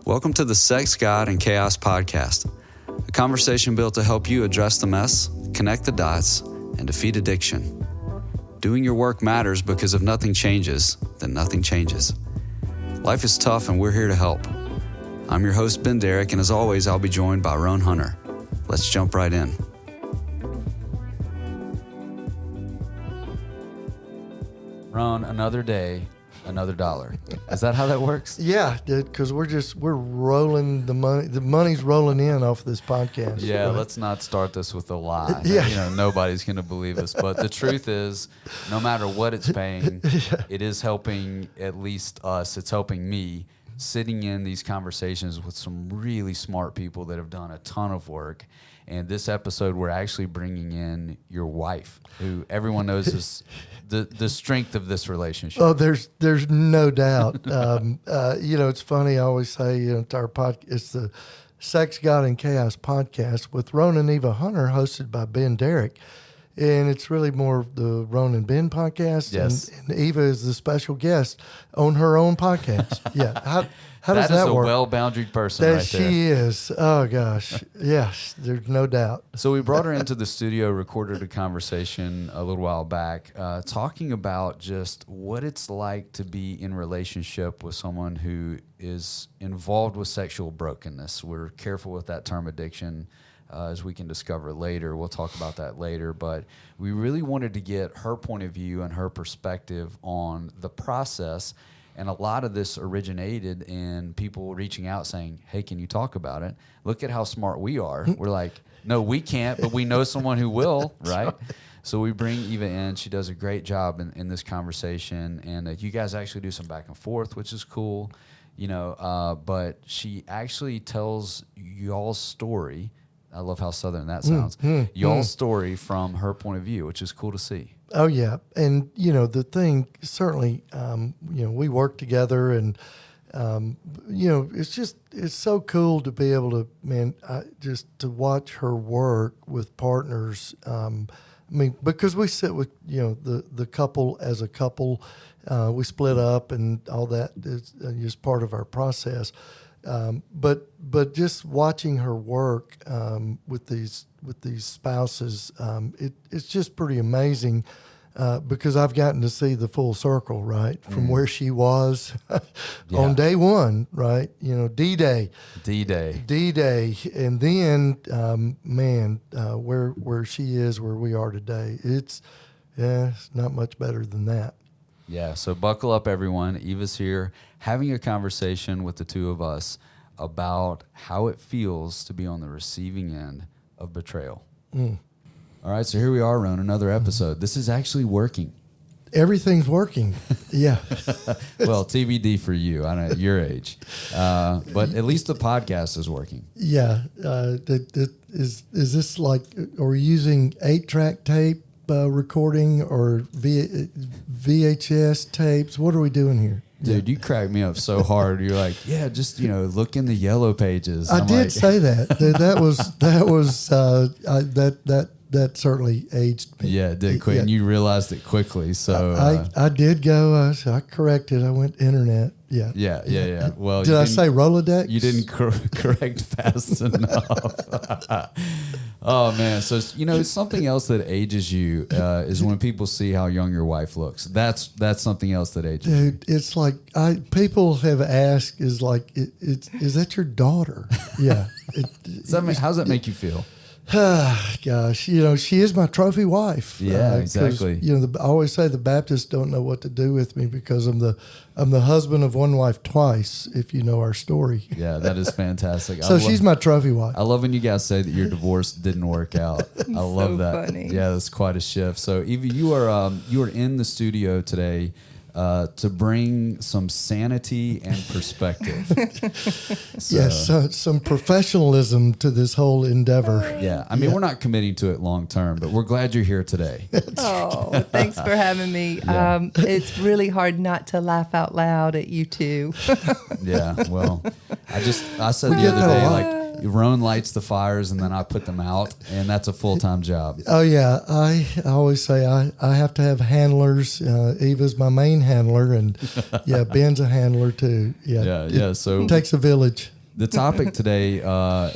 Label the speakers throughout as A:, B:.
A: Welcome to the Sex, God, and Chaos podcast, a conversation built to help you address the mess, connect the dots, and defeat addiction. Doing your work matters because if nothing changes, then nothing changes. Life is tough and we're here to help. I'm your host, Ben Derrick, and as always, I'll be joined by Roan Hunter. Let's jump right in. Roan, another day, another dollar. Is that how that works?
B: Yeah, because we're rolling the money. The money's rolling in off this podcast.
A: Yeah,
B: right?
A: Let's not start this with a lie.
B: Yeah.
A: Nobody's going to believe us. But the truth is, no matter what it's paying, it is helping at least us. It's helping me sitting in these conversations with some really smart people that have done a ton of work. And this episode, we're actually bringing in your wife, who everyone knows is the strength of this relationship.
B: Oh, there's no doubt. It's funny. I always say, it's our it's the Sex, God, and Chaos podcast with Roan and Eva Hunter, hosted by Ben Derrick. And it's really more the Roan and Ben podcast.
A: Yes.
B: And Eva is the special guest on her own podcast. Yeah. How does that work?
A: That is a well-boundaried person right there.
B: She is. Oh, gosh. Yes, there's no doubt.
A: So we brought her into the studio, recorded a conversation a little while back, talking about just what it's like to be in relationship with someone who is involved with sexual brokenness. We're careful with that term addiction, as we can discover later. We'll talk about that later. But we really wanted to get her point of view and her perspective on the process. And a lot of this originated in people reaching out saying, hey, can you talk about it? Look at how smart we are. We're like, no, we can't, but we know someone who will, right? So we bring Eva in. She does a great job in this conversation. And you guys actually do some back and forth, which is cool. But she actually tells y'all's story. I love how Southern that sounds. Y'all's story from her point of view, which is cool to see.
B: Oh, yeah. And, the thing, certainly, we work together and, it's so cool to be able to, just to watch her work with partners. Because we sit with, the couple as a couple, we split up and all that is just part of our process. But just watching her work with these spouses, it's just pretty amazing because I've gotten to see the full circle, right, from where she was on day one, right? D-Day, and then where she is, where we are today, it's not much better than that.
A: Yeah, so buckle up, everyone. Eva's here having a conversation with the two of us about how it feels to be on the receiving end of betrayal. All right, so here we are, Roan, another episode. This is actually working.
B: Everything's working, yeah.
A: Well, TBD for you, I know your age. But at least the podcast is working.
B: Yeah. Is this like, are we using 8-track tape? Recording or VHS tapes? What are we doing here?
A: Dude, you cracked me up so hard. You're like, yeah, just look in the yellow pages.
B: I did say that. That certainly aged me.
A: Yeah, it did quick. And you realized it quickly. So
B: I did go. I corrected. I went internet. Yeah.
A: Yeah. Well,
B: did I say Rolodex?
A: You didn't correct fast enough. Oh man, so something else that ages you is when people see how young your wife looks. That's something else that ages you.
B: Dude, it's like people have asked, is that your daughter? Yeah.
A: How does that make you feel?
B: Gosh, she is my trophy wife.
A: Yeah, exactly.
B: I always say the Baptists don't know what to do with me because I'm the husband of one wife twice, if you know our story.
A: Yeah, that is fantastic.
B: So she's my trophy wife.
A: I love when you guys say that your divorce didn't work out. I love that.
C: Funny.
A: Yeah, that's quite a shift. So Eva, you are in the studio today to bring some sanity and perspective.
B: Yes, some professionalism to this whole endeavor.
A: Yeah, we're not committing to it long term, but we're glad you're here today.
C: Oh, thanks for having me.
A: Yeah.
C: It's really hard not to laugh out loud at you two.
A: Yeah, well, I said the other day, like, Roan lights the fires and then I put them out, and that's a full-time job.
B: Oh, yeah. I always say I have to have handlers. Eva's my main handler, and Ben's a handler too. Yeah.
A: So
B: it takes a village.
A: The topic today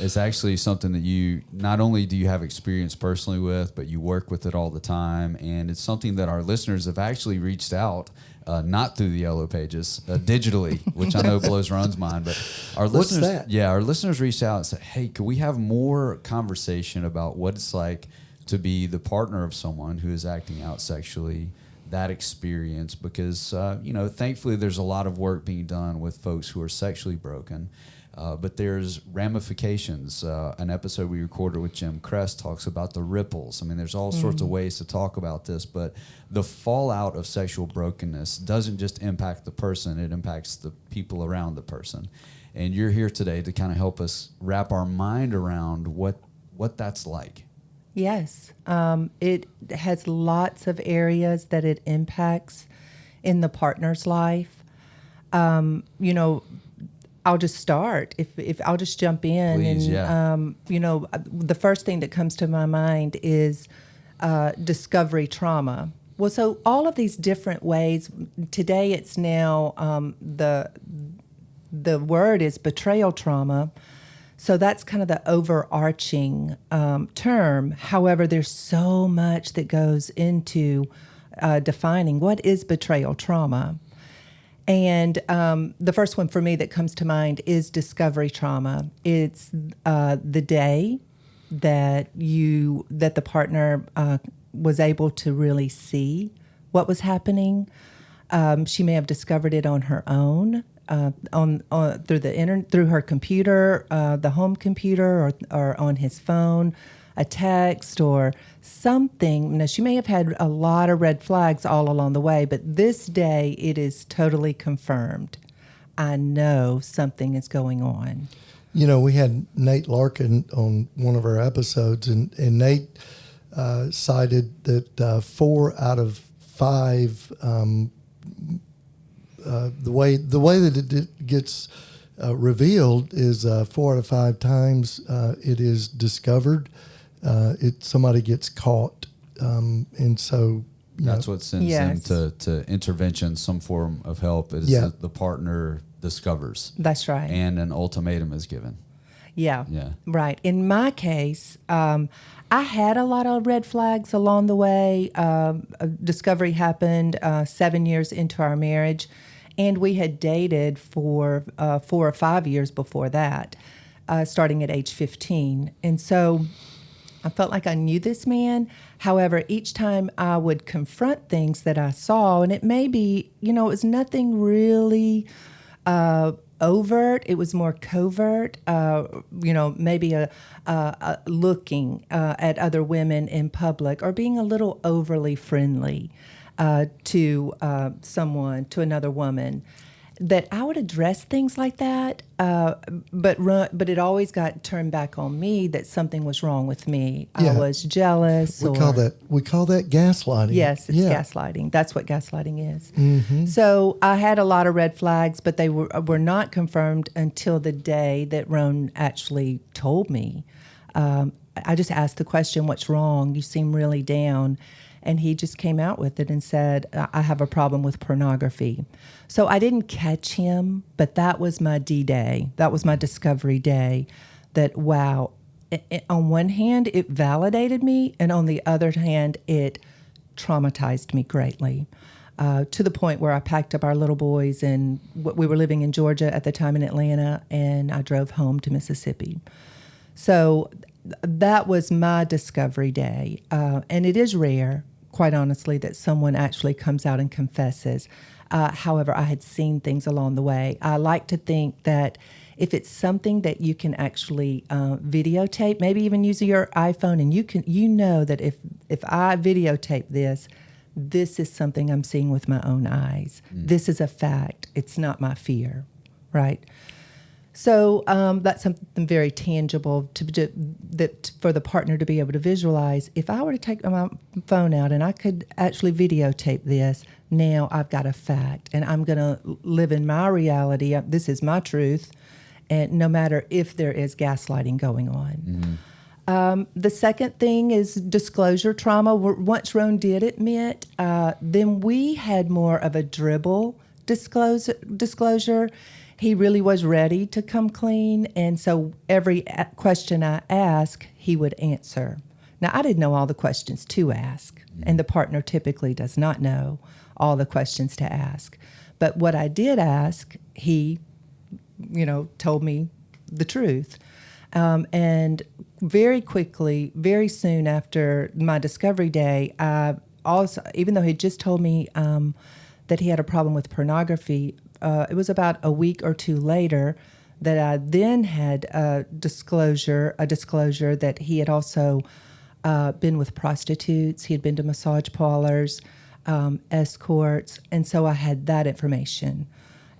A: is actually something that you not only do you have experience personally with, but you work with it all the time, and it's something that our listeners have actually reached out, not through the Yellow Pages, digitally, which I know blows Ron's mind. But our
B: What's
A: listeners,
B: that?
A: our listeners reached out and said, "Hey, could we have more conversation about what it's like to be the partner of someone who is acting out sexually?" That experience, because thankfully there's a lot of work being done with folks who are sexually broken, but there's ramifications. An episode we recorded with Jim Crest talks about the ripples. I mean, there's all sorts of ways to talk about this, but the fallout of sexual brokenness doesn't just impact the person, it impacts the people around the person. And you're here today to kind of help us wrap our mind around what that's like.
C: Yes. It has lots of areas that it impacts in the partner's life. I'll just start. If I'll just jump in.
A: Please,
C: and, the first thing that comes to my mind is discovery trauma. Well, so all of these different ways, today it's now the word is betrayal trauma. So that's kind of the overarching term. However, there's so much that goes into defining what is betrayal trauma. And the first one for me that comes to mind is discovery trauma. It's the day that the partner was able to really see what was happening. She may have discovered it on her own. Through her computer, the home computer, or on his phone, a text or something. Now, she may have had a lot of red flags all along the way, but this day it is totally confirmed. I know something is going on.
B: We had Nate Larkin on one of our episodes, and Nate cited that 4 out of 5. The way that it gets revealed is 4 out of 5 times it is discovered. Somebody gets caught, and so
A: that's what sends them to intervention, some form of help. Is the partner discovers.
C: That's right,
A: and an ultimatum is given.
C: Yeah. Right. In my case, I had a lot of red flags along the way. Discovery happened 7 years into our marriage. And we had dated for 4 or 5 years before that, starting at age 15. And so I felt like I knew this man. However, each time I would confront things that I saw, and it may be, it was nothing really overt. It was more covert, maybe a looking at other women in public or being a little overly friendly to someone, to another woman, that I would address things like that, but it always got turned back on me that something was wrong with me. I was jealous.
B: We call that gaslighting.
C: Yes, it's gaslighting. That's what gaslighting is.
B: Mm-hmm.
C: So I had a lot of red flags, but they were not confirmed until the day that Ron actually told me. I just asked the question, "What's wrong? You seem really down." And he just came out with it and said, "I have a problem with pornography." So I didn't catch him, but that was my D-Day. That was my discovery day. That, wow, on one hand, it validated me, and on the other hand, it traumatized me greatly, to the point where I packed up our little boys, and we were living in Georgia at the time in Atlanta, and I drove home to Mississippi. So that was my discovery day. And it is rare, quite honestly, that someone actually comes out and confesses. However, I had seen things along the way. I like to think that if it's something that you can actually videotape, maybe even using your iPhone, and you know that if I videotape this is something I'm seeing with my own eyes. This is a fact. It's not my fear, right? So that's something very tangible that for the partner to be able to visualize. If I were to take my phone out and I could actually videotape this, now I've got a fact, and I'm going to live in my reality. This is my truth, and no matter if there is gaslighting going on. The second thing is disclosure trauma. Once Ron did admit, then we had more of a dribble disclosure. he really was ready to come clean. And so every question I asked, he would answer. Now, I didn't know all the questions to ask, and the partner typically does not know all the questions to ask. But what I did ask, he, told me the truth. And very quickly, very soon after my discovery day, I also, even though he just told me that he had a problem with pornography, it was about a week or two later that I then had a disclosure that he had also been with prostitutes. He had been to massage parlors, escorts, and so I had that information.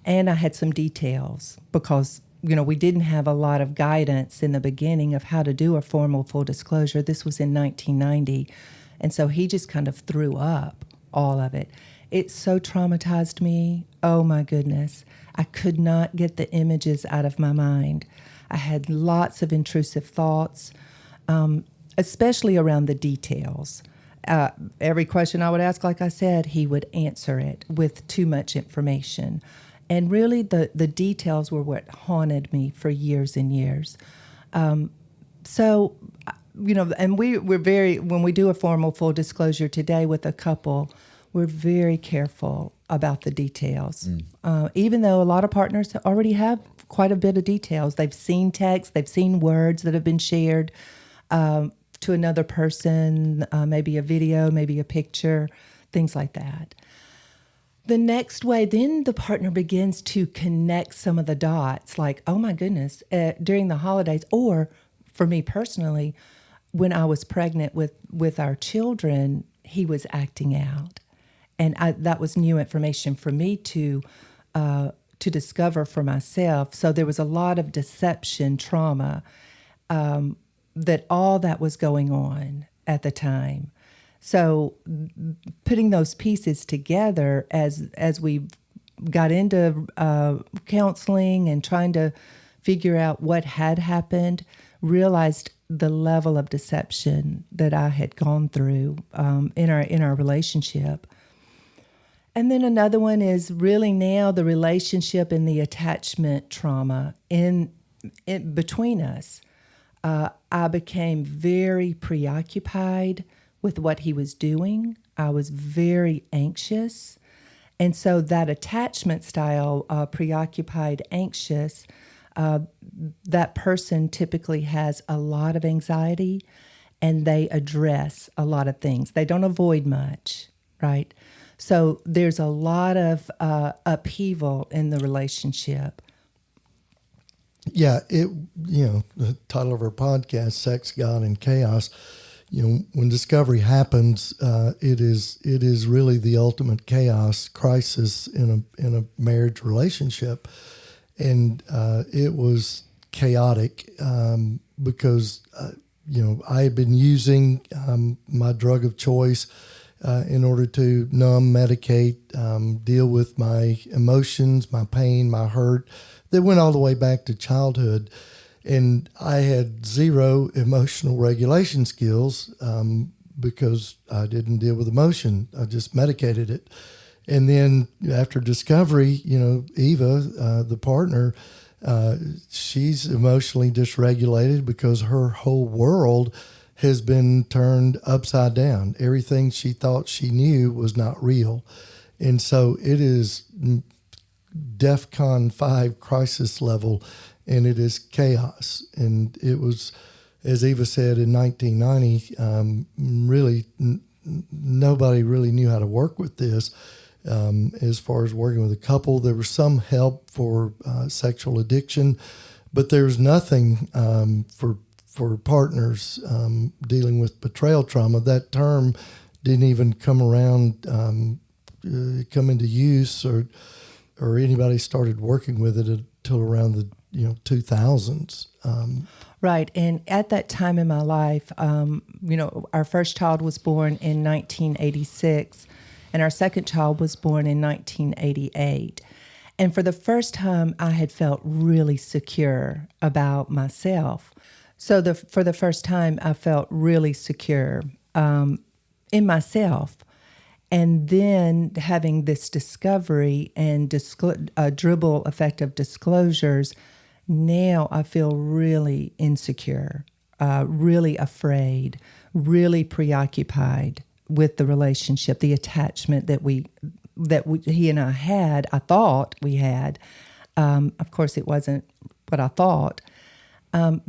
C: And I had some details because, we didn't have a lot of guidance in the beginning of how to do a formal full disclosure. This was in 1990. And so he just kind of threw up all of it. It so traumatized me. Oh, my goodness. I could not get the images out of my mind. I had lots of intrusive thoughts, especially around the details. Every question I would ask, like I said, he would answer it with too much information. And really, the details were what haunted me for years and years. And we're very, when we do a formal full disclosure today with a couple, we're very careful about the details. Even though a lot of partners already have quite a bit of details. They've seen text, they've seen words that have been shared to another person, maybe a video, maybe a picture, things like that. The next way, then the partner begins to connect some of the dots, like, oh my goodness, during the holidays, or for me personally, when I was pregnant with our children, he was acting out. And that was new information for me to discover for myself. So there was a lot of deception, trauma, that all that was going on at the time. So putting those pieces together as we got into counseling and trying to figure out what had happened, realized the level of deception that I had gone through in our relationship. And then another one is really now the relationship and the attachment trauma in between us. I became very preoccupied with what he was doing. I was very anxious. And so that attachment style, preoccupied, anxious, that person typically has a lot of anxiety and they address a lot of things. They don't avoid much, right? So there's a lot of upheaval in the relationship.
B: Yeah, the title of our podcast, Sex, God, and Chaos, when discovery happens, it is really the ultimate chaos crisis in a marriage relationship. And it was chaotic because, I had been using my drug of choice in order to numb, medicate, deal with my emotions, my pain, my hurt. That went all the way back to childhood. And I had zero emotional regulation skills because I didn't deal with emotion. I just medicated it. And then after discovery, Eva, the partner, she's emotionally dysregulated because her whole world has been turned upside down. Everything she thought she knew was not real. And so it is DEFCON 5 crisis level, and it is chaos. And it was, as Eva said, in 1990, really nobody really knew how to work with this. As far as working with a couple, there was some help for sexual addiction, but there was nothing for partners dealing with betrayal trauma. That term didn't even come around, come into use, or anybody started working with it until around the 2000s.
C: Right, and at that time in my life, our first child was born in 1986, and our second child was born in 1988. And for the first time, I had felt really secure about myself. So for the first time, I felt really secure in myself. And then having this discovery and a dribble effect of disclosures, now I feel really insecure, really afraid, really preoccupied with the relationship, the attachment that he and I had. I thought we had. Of course, it wasn't what I thought.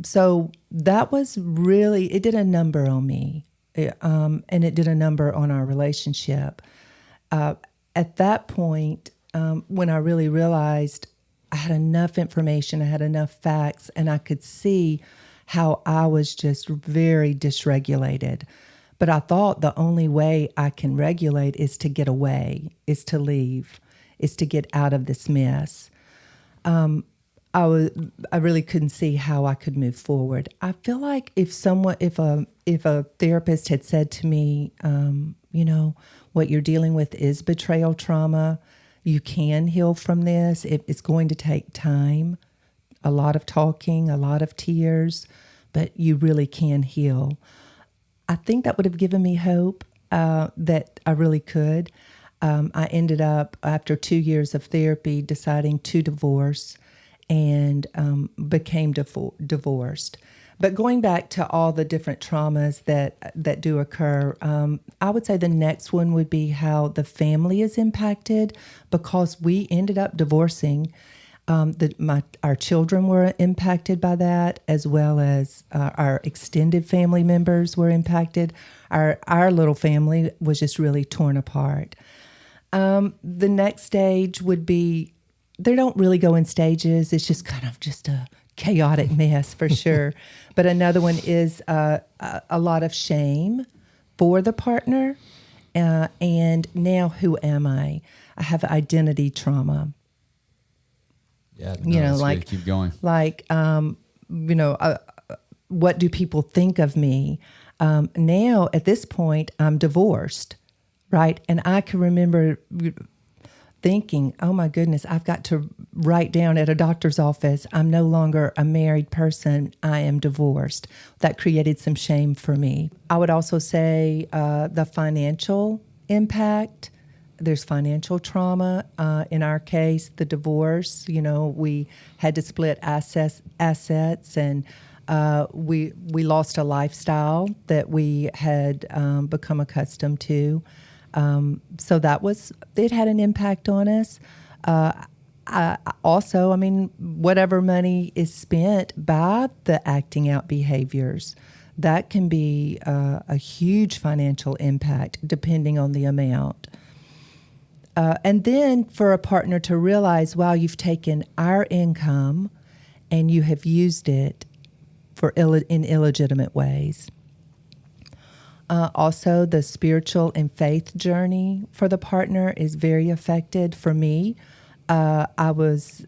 C: So that was really, it did a number on me. And it did a number on our relationship. At that point, when I really realized I had enough information, I had enough facts, and I could see how I was just very dysregulated. But I thought the only way I can regulate is to get away, is to leave, is to get out of this mess. I really couldn't see how I could move forward. I feel like if a therapist had said to me, what you're dealing with is betrayal trauma, you can heal from this. It's going to take time, a lot of talking, a lot of tears, but you really can heal. I think that would have given me hope that I really could. I ended up, after 2 years of therapy, deciding to divorce and became divorced. But going back to all the different traumas that do occur, I would say the next one would be how the family is impacted, because we ended up divorcing. Our children were impacted by that, as well as our extended family members were impacted. Our little family was just really torn apart. The next stage would be, they don't really go in stages. It's just kind of just a chaotic mess for sure. But another one is a lot of shame for the partner. And now who am I? I have identity trauma.
A: Yeah, that's
C: like
A: good. Keep going.
C: Like, what do people think of me? Now at this point, I'm divorced, right? And I can remember thinking, oh my goodness, I've got to write down at a doctor's office, I'm no longer a married person, I am divorced. That created some shame for me. I would also say the financial impact. There's financial trauma. In our case, the divorce, we had to split assets and we lost a lifestyle that we had become accustomed to. So it had an impact on us. Whatever money is spent by the acting out behaviors, that can be a huge financial impact depending on the amount. And then for a partner to realize, wow, you've taken our income and you have used it in illegitimate ways. Also, the spiritual and faith journey for the partner is very affected. For me, I was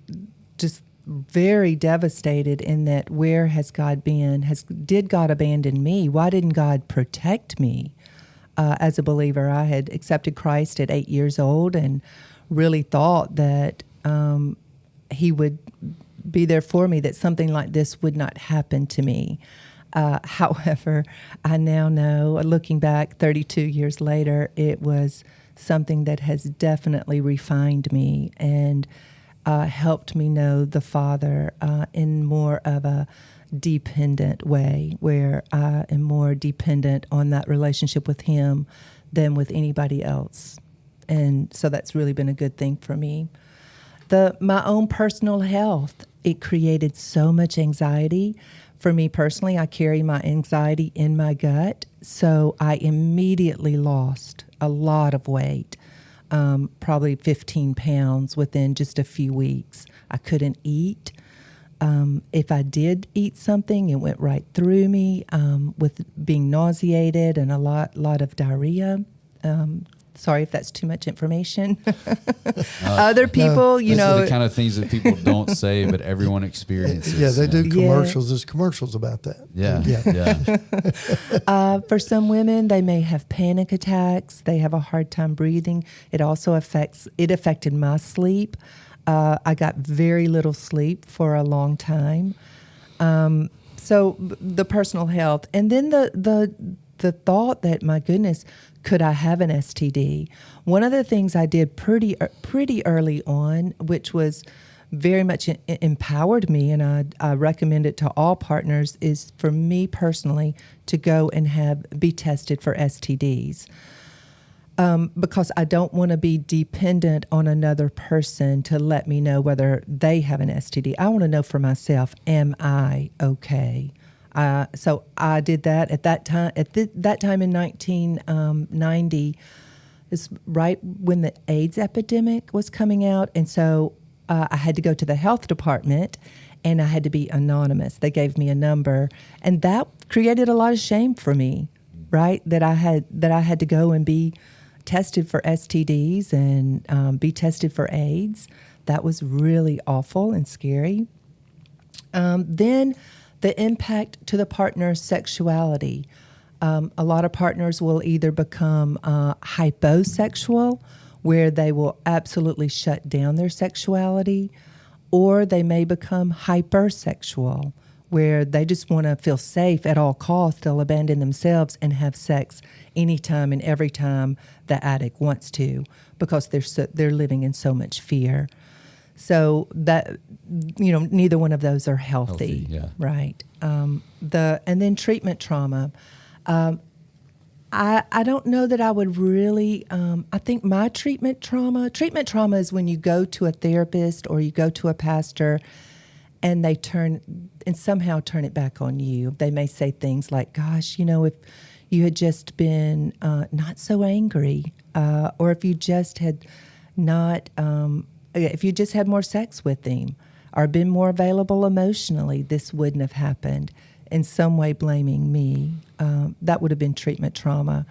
C: just very devastated in that, where has God been? Did God abandon me? Why didn't God protect me? As a believer, I had accepted Christ at 8 years old and really thought that He would be there for me, that something like this would not happen to me. However, I now know, looking back 32 years later, it was something that has definitely refined me and helped me know the Father in more of a dependent way, where I am more dependent on that relationship with Him than with anybody else. And so that's really been a good thing for me. My own personal health, it created so much anxiety. For me personally, I carry my anxiety in my gut, so I immediately lost a lot of weight, probably 15 pounds within just a few weeks. I couldn't eat. If I did eat something, it went right through me with being nauseated and a lot of diarrhea. Sorry if that's too much information. Other people,
A: these are the kind of things that people don't say, but everyone experiences.
B: Yeah, they do commercials. Yeah. There's commercials about that.
A: Yeah.
C: For some women, they may have panic attacks. They have a hard time breathing. It also affected my sleep. I got very little sleep for a long time. So the personal health, and then the thought that, my goodness, could I have an STD? One of the things I did pretty early on, which was very much empowered me, and I recommend it to all partners, is for me personally to go and be tested for STDs. Because I don't want to be dependent on another person to let me know whether they have an STD. I want to know for myself, am I okay? So I did that at that time. That time in 1990, is right when the AIDS epidemic was coming out, and so I had to go to the health department, and I had to be anonymous. They gave me a number, and that created a lot of shame for me, right? That I had to go and be tested for STDs and be tested for AIDS. That was really awful and scary. Then the impact to the partner's sexuality. A lot of partners will either become hyposexual, where they will absolutely shut down their sexuality, or they may become hypersexual, where they just want to feel safe at all costs. They'll abandon themselves and have sex anytime and every time the addict wants to, because they're living in so much fear. So that, neither one of those are healthy.
A: Yeah.
C: Right? And then treatment trauma. I don't know that I would really, I think my treatment trauma is when you go to a therapist or you go to a pastor and they somehow turn it back on you. They may say things like, gosh, if you had just been not so angry, or if you just had if you just had more sex with him or been more available emotionally, this wouldn't have happened. In some way blaming me. That would have been treatment trauma.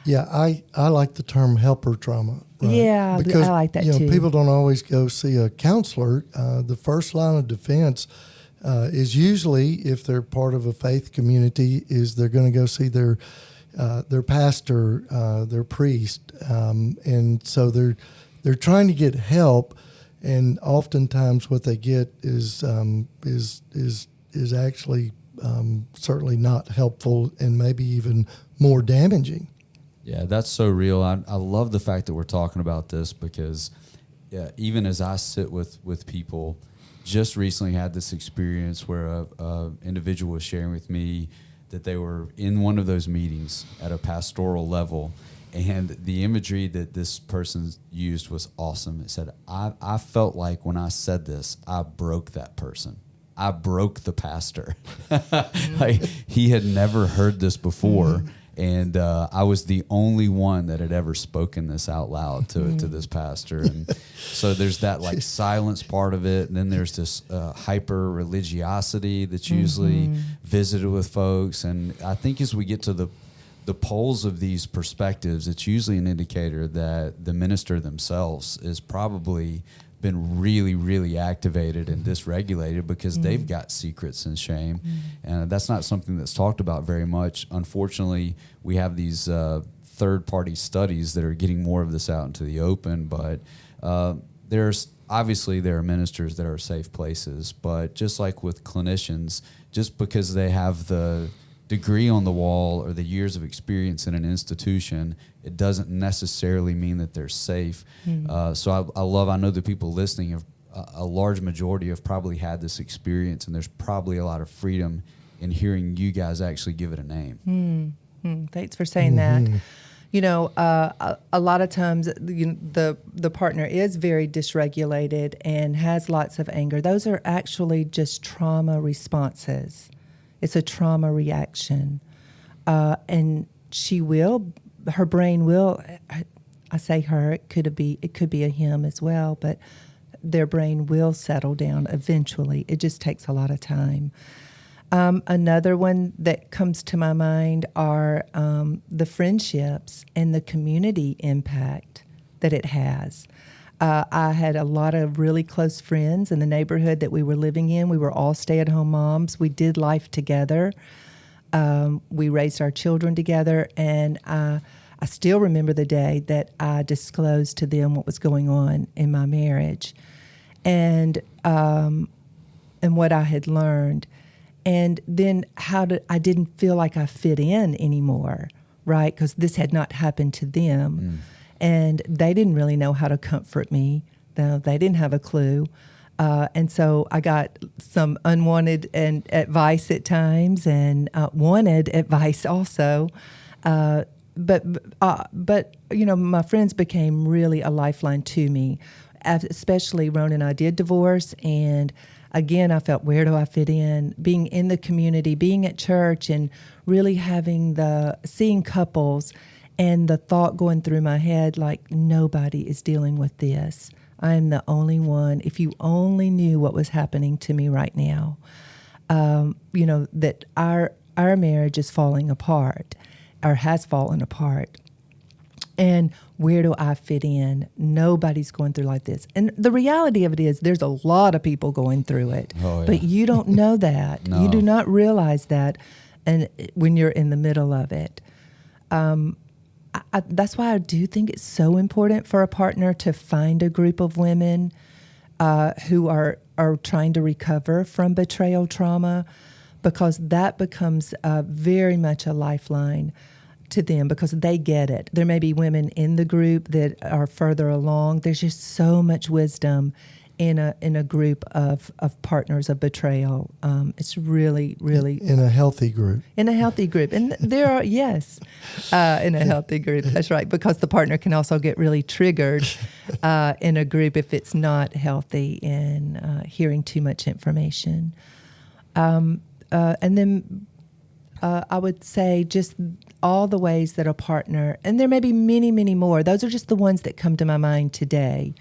B: Yeah, I like the term helper trauma. Right?
C: Yeah,
B: because,
C: I like that too.
B: People don't always go see a counselor. The first line of defense is usually, if they're part of a faith community, is they're going to go see their pastor, their priest, and so they're trying to get help, and oftentimes what they get is actually certainly not helpful and maybe even more damaging.
A: Yeah, that's so real. I love the fact that we're talking about this because even as I sit with people, just recently had this experience where a individual was sharing with me that they were in one of those meetings at a pastoral level, and the imagery that this person used was awesome. It said, I felt like when I said this, I broke that person. I broke the pastor. Like, he had never heard this before, and I was the only one that had ever spoken this out loud to this pastor. And so there's that like silence part of it, and then there's this hyper religiosity that's usually visited with folks. And I think as we get to the poles of these perspectives, it's usually an indicator that the minister themselves is probably been really, really activated and dysregulated because they've got secrets and shame. And that's not something that's talked about very much. Unfortunately, we have these third-party studies that are getting more of this out into the open, but there are ministers that are safe places. But just like with clinicians, just because they have the degree on the wall or the years of experience in an institution, it doesn't necessarily mean that they're safe. So I know the people listening, have a large majority have probably had this experience, and there's probably a lot of freedom in hearing you guys actually give it a name.
C: Thanks for saying that. A lot of times the partner is very dysregulated and has lots of anger. Those are actually just trauma responses. It's a trauma reaction. And her brain will, I say her, it could be a him as well, but their brain will settle down eventually. It just takes a lot of time. Another one that comes to my mind are the friendships and the community impact that it has. I had a lot of really close friends in the neighborhood that we were living in. We were all stay-at-home moms. We did life together. We raised our children together, and I still remember the day that I disclosed to them what was going on in my marriage, and what I had learned, and then I didn't feel like I fit in anymore. right? Because this had not happened to them. And they didn't really know how to comfort me. No, they didn't have a clue. And so I got some unwanted advice at times, and wanted advice also. But my friends became really a lifeline to me, especially Ron and I did divorce. And again, I felt, where do I fit in? Being in the community, being at church, and really seeing couples, and the thought going through my head, like, nobody is dealing with this. I am the only one. If you only knew what was happening to me right now, that our marriage is falling apart, or has fallen apart. And where do I fit in? Nobody's going through like this. And the reality of it is, there's a lot of people going through it.
A: Oh, yeah.
C: But you don't know that.
A: No.
C: You do not realize that, and when you're in the middle of it. That's why I do think it's so important for a partner to find a group of women who are trying to recover from betrayal trauma, because that becomes very much a lifeline to them, because they get it. There may be women in the group that are further along. There's just so much wisdom in a group of partners of betrayal. It's really, really
B: in a healthy group.
C: In a healthy group. And there are, yes, in a healthy group. That's right. Because the partner can also get really triggered in a group if it's not healthy and hearing too much information. And then I would say just all the ways that a partner, and there may be many, many more. Those are just the ones that come to my mind today,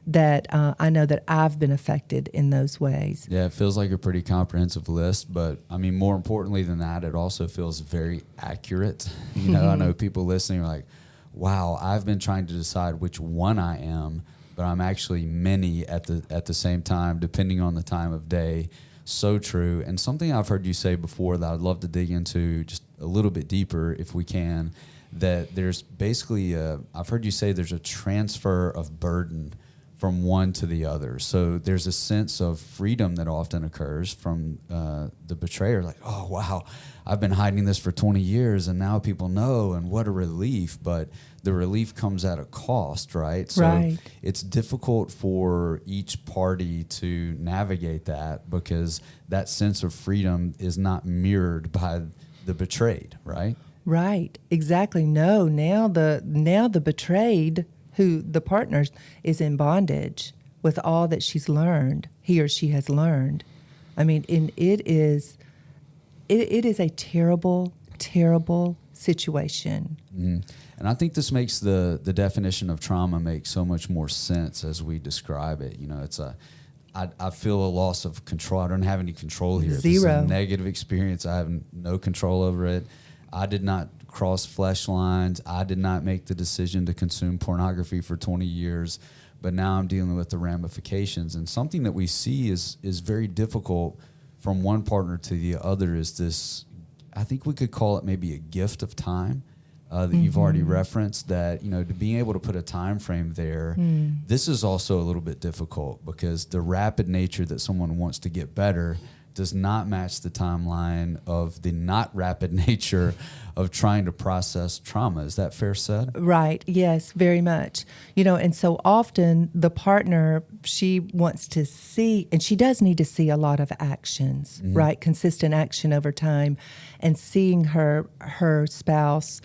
C: that I know that I've been affected in those ways.
A: Yeah, it feels like a pretty comprehensive list, but I mean, more importantly than that, it also feels very accurate. I know people listening are like, wow, I've been trying to decide which one I am, but I'm actually many at the same time, depending on the time of day. So true. And something I've heard you say before that I'd love to dig into just a little bit deeper if we can, that there's basically I've heard you say there's a transfer of burden from one to the other. So there's a sense of freedom that often occurs from the betrayer, like, oh, wow, I've been hiding this for 20 years and now people know, and what a relief. But the relief comes at a cost, right? So
C: right.
A: It's difficult for each party to navigate that, because that sense of freedom is not mirrored by the betrayed, right?
C: Right, exactly. No, now the betrayed, who the partner is in bondage with all that she's learned, he or she has learned. I mean, it is a terrible, terrible situation.
A: Mm-hmm. And I think this makes the definition of trauma make so much more sense as we describe it. It's I feel a loss of control. I don't have any control here.
C: Zero.
A: This is a negative experience. I have no control over it. I did not cross flesh lines. I did not make the decision to consume pornography for 20 years, but now I'm dealing with the ramifications. And something that we see is very difficult from one partner to the other is this, I think we could call it maybe a gift of time that you've already referenced, that, to being able to put a time frame there. This is also a little bit difficult, because the rapid nature that someone wants to get better does not match the timeline of the not rapid nature of trying to process trauma. Is that fair said?
C: Right. Yes, very much. And so often the partner, she wants to see, and she does need to see a lot of actions, right? Consistent action over time, and seeing her spouse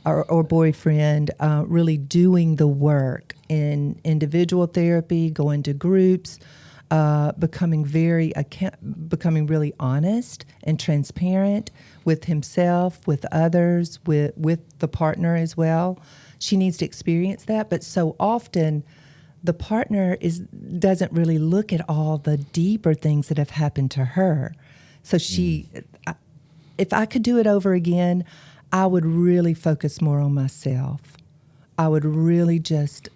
C: or boyfriend really doing the work in individual therapy, going to groups, becoming really honest and transparent with himself, with others, with the partner as well. She needs to experience that, but so often the partner doesn't really look at all the deeper things that have happened to her. So if I could do it over again, I would really focus more on myself. I would really just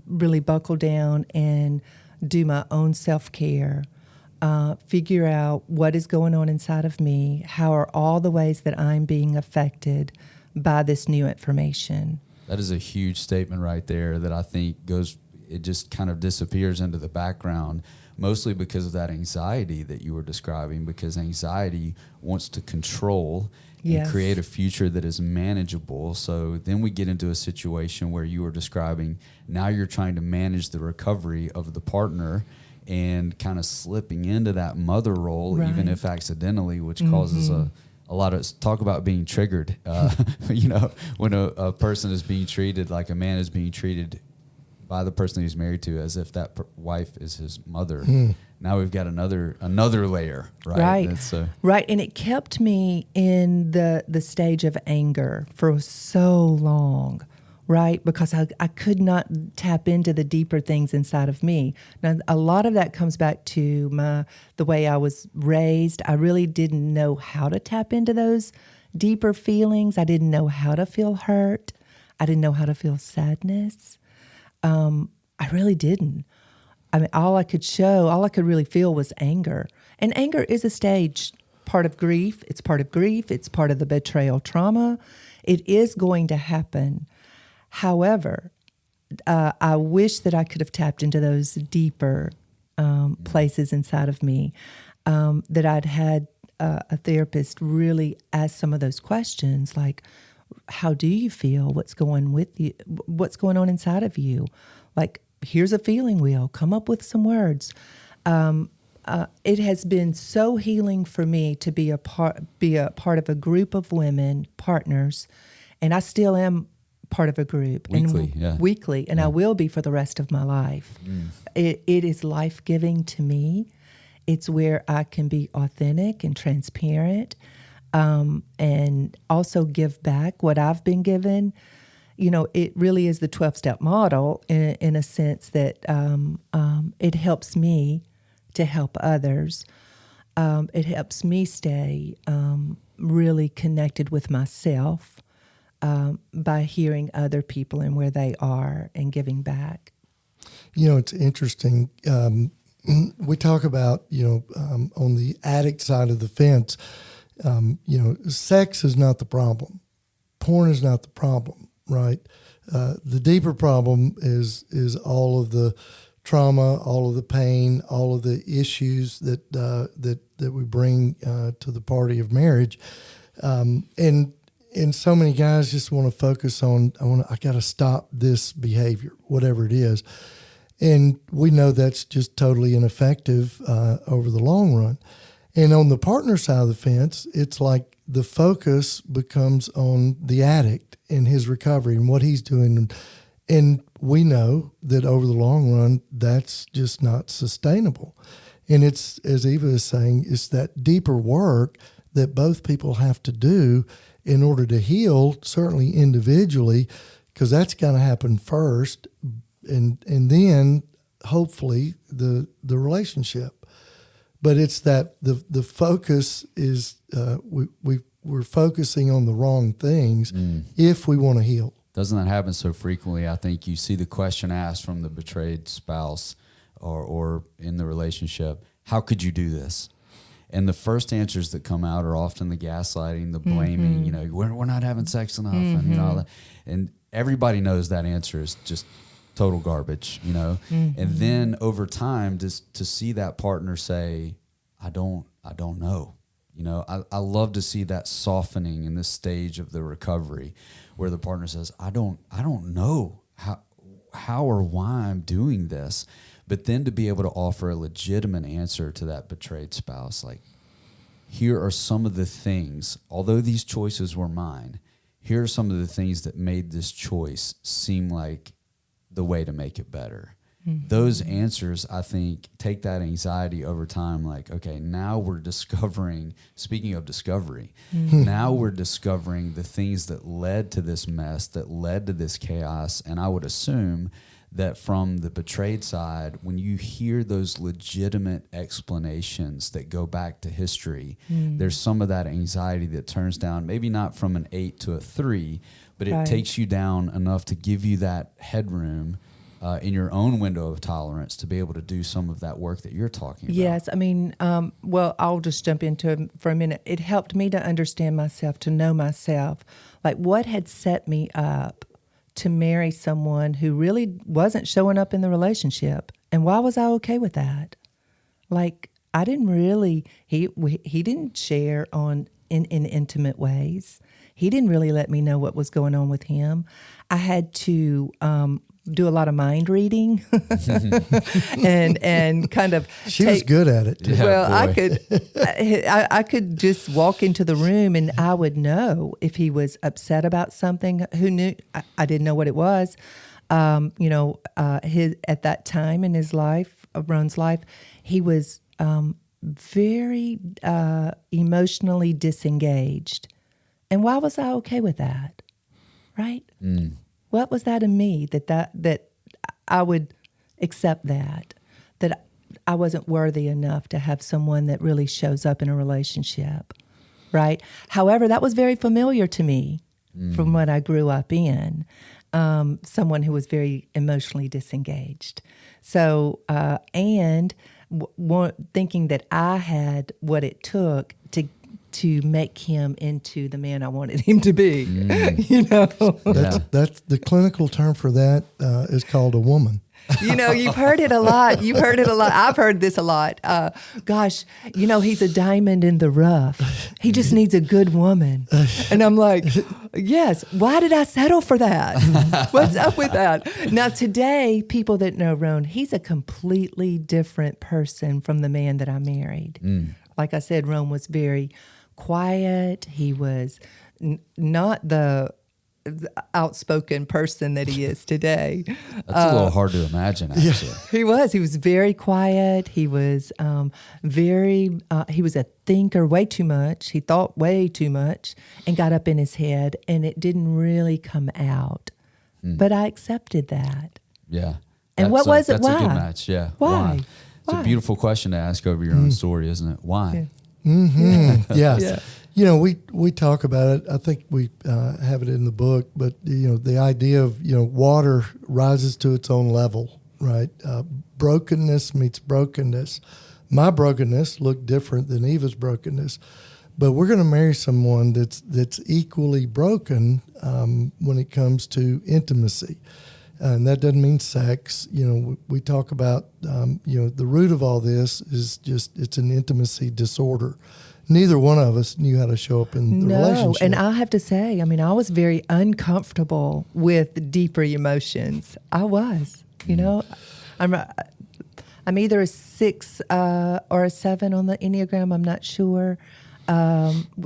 C: really buckle down and do my own self-care, figure out what is going on inside of me, how are all the ways that I'm being affected by this new information.
A: That is a huge statement right there that I think it just kind of disappears into the background, mostly because of that anxiety that you were describing, because anxiety wants to control and create a future that is manageable. So then we get into a situation where you were describing, now you're trying to manage the recovery of the partner and kind of slipping into that mother role, even if accidentally, which causes a lot of talk about being triggered. When a person is being treated like a man is being treated by the person he's married to as if that wife is his mother. Now we've got another layer, right?
C: Right, and it kept me in the stage of anger for so long, right? Because I could not tap into the deeper things inside of me. Now, a lot of that comes back to the way I was raised. I really didn't know how to tap into those deeper feelings. I didn't know how to feel hurt. I didn't know how to feel sadness. I really didn't. I mean, all I could really feel was anger. And anger is a stage part of grief. It's part of grief. It's part of the betrayal trauma. It is going to happen. However, I wish that I could have tapped into those deeper places inside of me, that I'd had a therapist really ask some of those questions, like, how do you feel? What's going with you? What's going on inside of you? Like, here's a feeling wheel. Come up with some words. It has been so healing for me to be a part of a group of women partners, and I still am part of a group weekly, and I will be for the rest of my life. It is life-giving to me. It's where I can be authentic and transparent, and also give back what I've been given. It really is the 12-step model in a sense that it helps me to help others. It helps me stay really connected with myself by hearing other people and where they are and giving back.
B: It's interesting. We talk about, on the addict side of the fence, sex is not the problem. Porn is not the problem, right? The deeper problem is all of the trauma, all of the pain, all of the issues that we bring to the party of marriage, and so many guys just want to focus on I got to stop this behavior, whatever it is, and we know that's just totally ineffective over the long run. And on the partner side of the fence, it's like the focus becomes on the addict and his recovery and what he's doing. And we know that over the long run, that's just not sustainable. And it's, as Eva is saying, it's that deeper work that both people have to do in order to heal, certainly individually, because that's going to happen first, and then hopefully the relationship. But it's that the focus is we're focusing on the wrong things if we want to heal.
A: Doesn't that happen so frequently? I think you see the question asked from the betrayed spouse or in the relationship, how could you do this? And the first answers that come out are often the gaslighting, the blaming, we're not having sex enough, and all that. And everybody knows that answer is just total garbage, And then over time, just to see that partner say, I don't know. I love to see that softening in this stage of the recovery where the partner says, I don't know how or why I'm doing this. But then to be able to offer a legitimate answer to that betrayed spouse, like, here are some of the things, although these choices were mine, here are some of the things that made this choice seem like the way to make it better. Those answers, I think, take that anxiety over time. Like, okay, now we're discovering, speaking of discovery, now we're discovering the things that led to this mess, that led to this chaos. And I would assume that from the betrayed side, when you hear those legitimate explanations that go back to history, there's some of that anxiety that turns down, maybe not from an 8 to a 3, but it takes you down enough to give you that headroom in your own window of tolerance to be able to do some of that work that you're talking about.
C: Yes, I mean, I'll just jump into it for a minute. It helped me to understand myself, to know myself, like what had set me up to marry someone who really wasn't showing up in the relationship. And why was I okay with that? Like, I didn't really, he didn't share in intimate ways. He didn't really let me know what was going on with him. I had to do a lot of mind reading and kind of.
B: She was good at it too.
A: Yeah,
C: Well,
A: boy.
C: I could just walk into the room and I would know if he was upset about something. Who knew? I didn't know what it was. His at that time in his life, Ron's life, he was very emotionally disengaged. And why was I okay with that? Right? What was that in me that I would accept that I wasn't worthy enough to have someone that really shows up in a relationship, right? However, that was very familiar to me from what I grew up in, someone who was very emotionally disengaged. So, and thinking that I had what it took to make him into the man I wanted him to be,
B: That's the clinical term for that is called a woman.
C: You've heard it a lot. I've heard this a lot. Gosh, he's a diamond in the rough. He just needs a good woman. And I'm like, yes, why did I settle for that? What's up with that? Now, today, people that know Ron, he's a completely different person from the man that I married. Like I said, Ron was very quiet. He was not the outspoken person that he is today.
A: That's a little hard to imagine, actually.
C: He was very quiet. He was he was a thinker way too much. He thought way too much and got up in his head, and it didn't really come out. But I accepted that.
A: Yeah.
C: And what was it?
A: That's
C: Why?
A: a good match, yeah.
C: Why?
A: It's a beautiful question to ask over your own story, isn't it? Why?
B: Yes. We talk about it. I think we have it in the book, but the idea of water rises to its own level, right? Brokenness meets brokenness. My brokenness looked different than Eva's brokenness, but we're going to marry someone that's equally broken when it comes to intimacy. And that doesn't mean sex. We talk about, the root of all this is it's an intimacy disorder. Neither one of us knew how to show up in the relationship.
C: And I have to say, I was very uncomfortable with deeper emotions. I was, I'm either a 6 or a 7 on the Enneagram. I'm not sure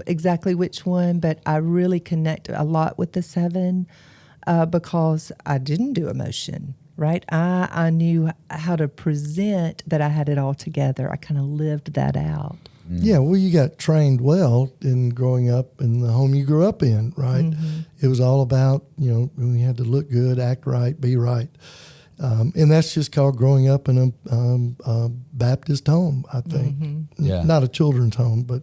C: exactly which one, but I really connect a lot with the 7 because I didn't do emotion. Right? I knew how to present that I had it all together. I kind of lived that out.
B: Yeah, well, you got trained well in growing up in the home you grew up in, right? It was all about, we had to look good, act right, be right. And that's just called growing up in a Baptist home, I think.
A: Yeah.
B: Not a children's home, but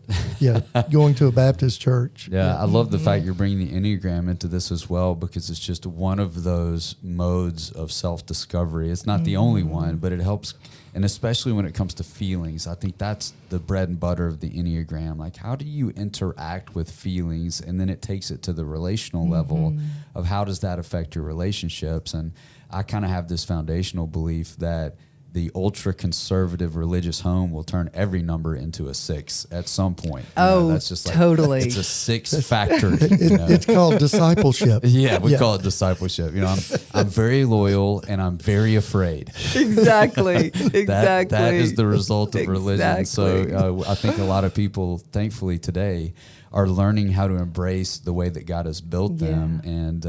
B: going to a Baptist church.
A: Yeah, I love the fact you're bringing the Enneagram into this as well, because it's just one of those modes of self-discovery. It's not the only one, but it helps. And especially when it comes to feelings, I think that's the bread and butter of the Enneagram. Like, how do you interact with feelings? And then it takes it to the relational level of how does that affect your relationships? And I kind of have this foundational belief that the ultra-conservative religious home will turn every number into a 6 at some point. That's just like,
C: totally.
A: It's a 6 factory.
B: It's called discipleship.
A: Yeah, we call it discipleship. I'm very loyal and I'm very afraid.
C: Exactly.
A: That is the result of religion. So I think a lot of people, thankfully today, are learning how to embrace the way that God has built them, and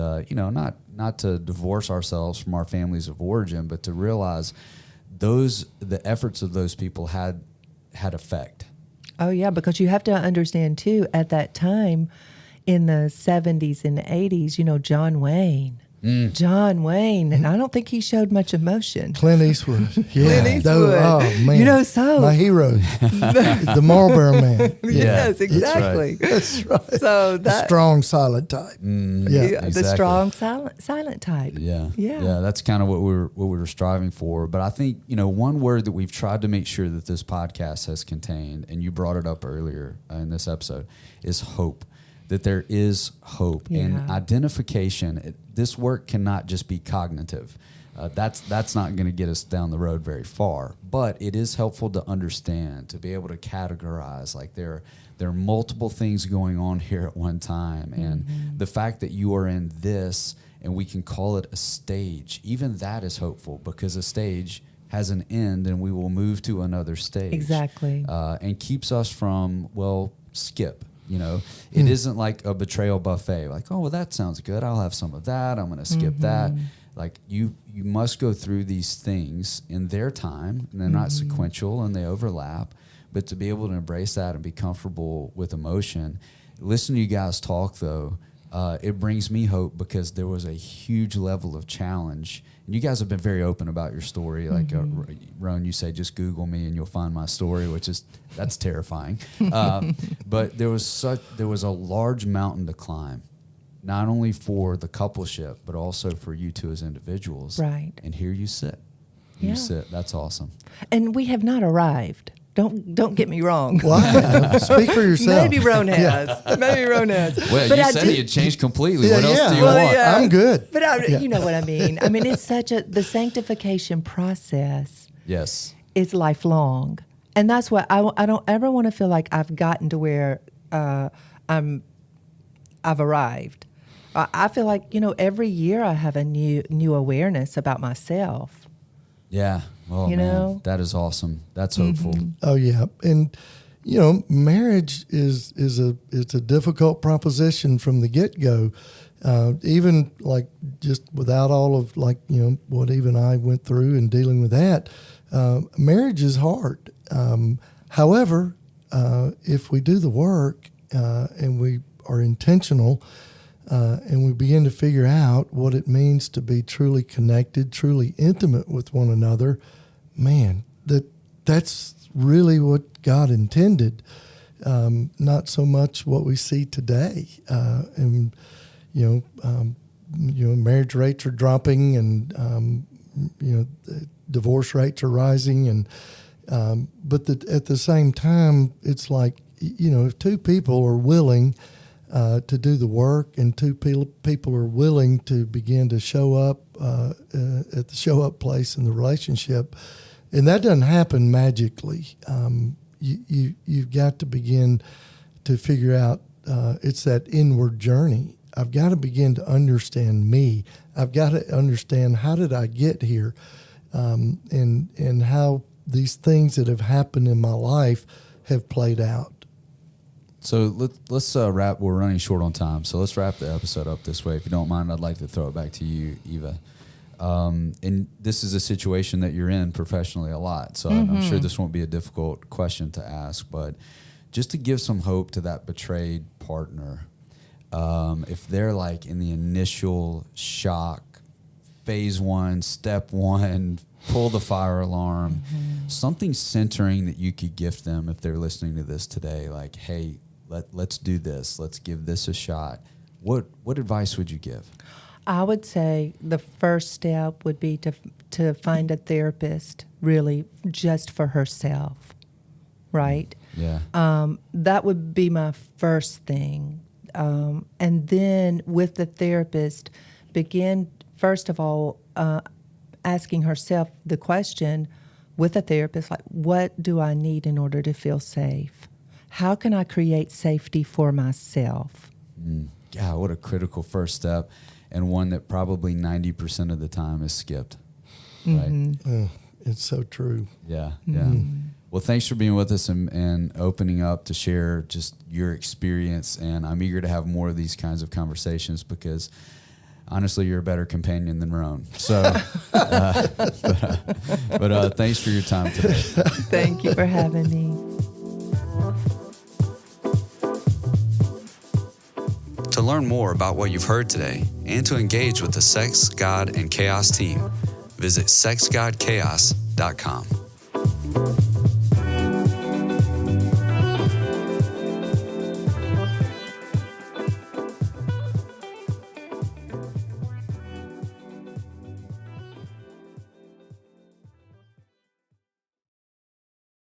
A: not to divorce ourselves from our families of origin, but to realize the efforts of those people had effect.
C: Oh yeah, because you have to understand too, at that time in the 70s and 80s, John Wayne, and I don't think he showed much emotion.
B: Clint Eastwood. Yeah.
C: Clint Eastwood.
B: Oh, man.
C: My
B: hero. The Marlboro Man.
C: Yes, exactly.
B: That's right.
C: So
B: the strong, silent type.
A: Exactly.
C: The strong, silent type.
A: Yeah. That's kind of what we were striving for. But I think one word that we've tried to make sure that this podcast has contained, and you brought it up earlier in this episode, is hope. that there is hope.
C: Yeah.
A: And identification, this work cannot just be cognitive. That's not going to get us down the road very far. But it is helpful to understand, to be able to categorize, like there are multiple things going on here at one time. And the fact that you are in this, and we can call it a stage, even that is hopeful, because a stage has an end and we will move to another stage.
C: Exactly.
A: And keeps us from, skip. It isn't like a betrayal buffet. Like, oh, well, that sounds good. I'll have some of that. I'm going to skip that. Like you must go through these things in their time, and they're not sequential and they overlap. But to be able to embrace that and be comfortable with emotion, listen to you guys talk though. It brings me hope, because there was a huge level of challenge. And you guys have been very open about your story. Like, Roan, you say, just Google me and you'll find my story, that's terrifying. But there was a large mountain to climb, not only for the coupleship, but also for you two as individuals.
C: Right.
A: And here you sit. You sit. That's awesome.
C: And we have not arrived. Don't get me wrong.
B: Well, speak for yourself.
C: Maybe Roan has. Maybe Roan has.
A: Well,
C: But
A: you
C: I
A: said
C: do-
A: he had changed completely.
B: Yeah,
A: What else
B: yeah.
A: do you
B: Well,
A: want?
C: yeah.
B: I'm good.
C: But you know what I mean. I mean, it's the sanctification process
A: Yes.
C: is lifelong. And that's what I don't ever want to feel like I've gotten to where I've arrived. I feel like, every year I have a new awareness about myself.
A: Yeah. Oh,
C: You
A: man,
C: know?
A: that is awesome. That's hopeful.
B: Oh yeah, and marriage is a difficult proposition from the get go. Even like just without all of what even I went through and dealing with that, marriage is hard. However, if we do the work and we are intentional. And we begin to figure out what it means to be truly connected, truly intimate with one another, man, that's really what God intended, not so much what we see today. And marriage rates are dropping, and divorce rates are rising, and but at the same time, it's like if two people are willing to do the work, and two people are willing to begin to show up at the show up place in the relationship, and that doesn't happen magically. You've got to begin to figure out it's that inward journey. I've got to begin to understand me. I've got to understand, how did I get here, and how these things that have happened in my life have played out.
A: So let's wrap. We're running short on time, so let's wrap the episode up this way. If you don't mind, I'd like to throw it back to you, Eva. And this is a situation that you're in professionally a lot, so I'm sure this won't be a difficult question to ask, but just to give some hope to that betrayed partner, if they're like in the initial shock, phase 1, step 1, pull the fire alarm, something centering that you could gift them if they're listening to this today, like, hey, let's do this. Let's give this a shot. What advice would you give?
C: I would say the first step would be to find a therapist, really, just for herself, right?
A: Yeah.
C: That would be my first thing. And then with the therapist, begin, first of all, asking herself the question with a therapist, like, what do I need in order to feel safe? How can I create safety for myself?
A: Yeah, what a critical first step, and one that probably 90% of the time is skipped, right?
B: It's so true.
A: Yeah, yeah. Well, thanks for being with us and opening up to share just your experience, and I'm eager to have more of these kinds of conversations, because honestly, you're a better companion than Roan. So, but thanks for your time today.
C: Thank you for having me.
A: To learn more about what you've heard today and to engage with the Sex, God, and Chaos team, visit sexgodchaos.com.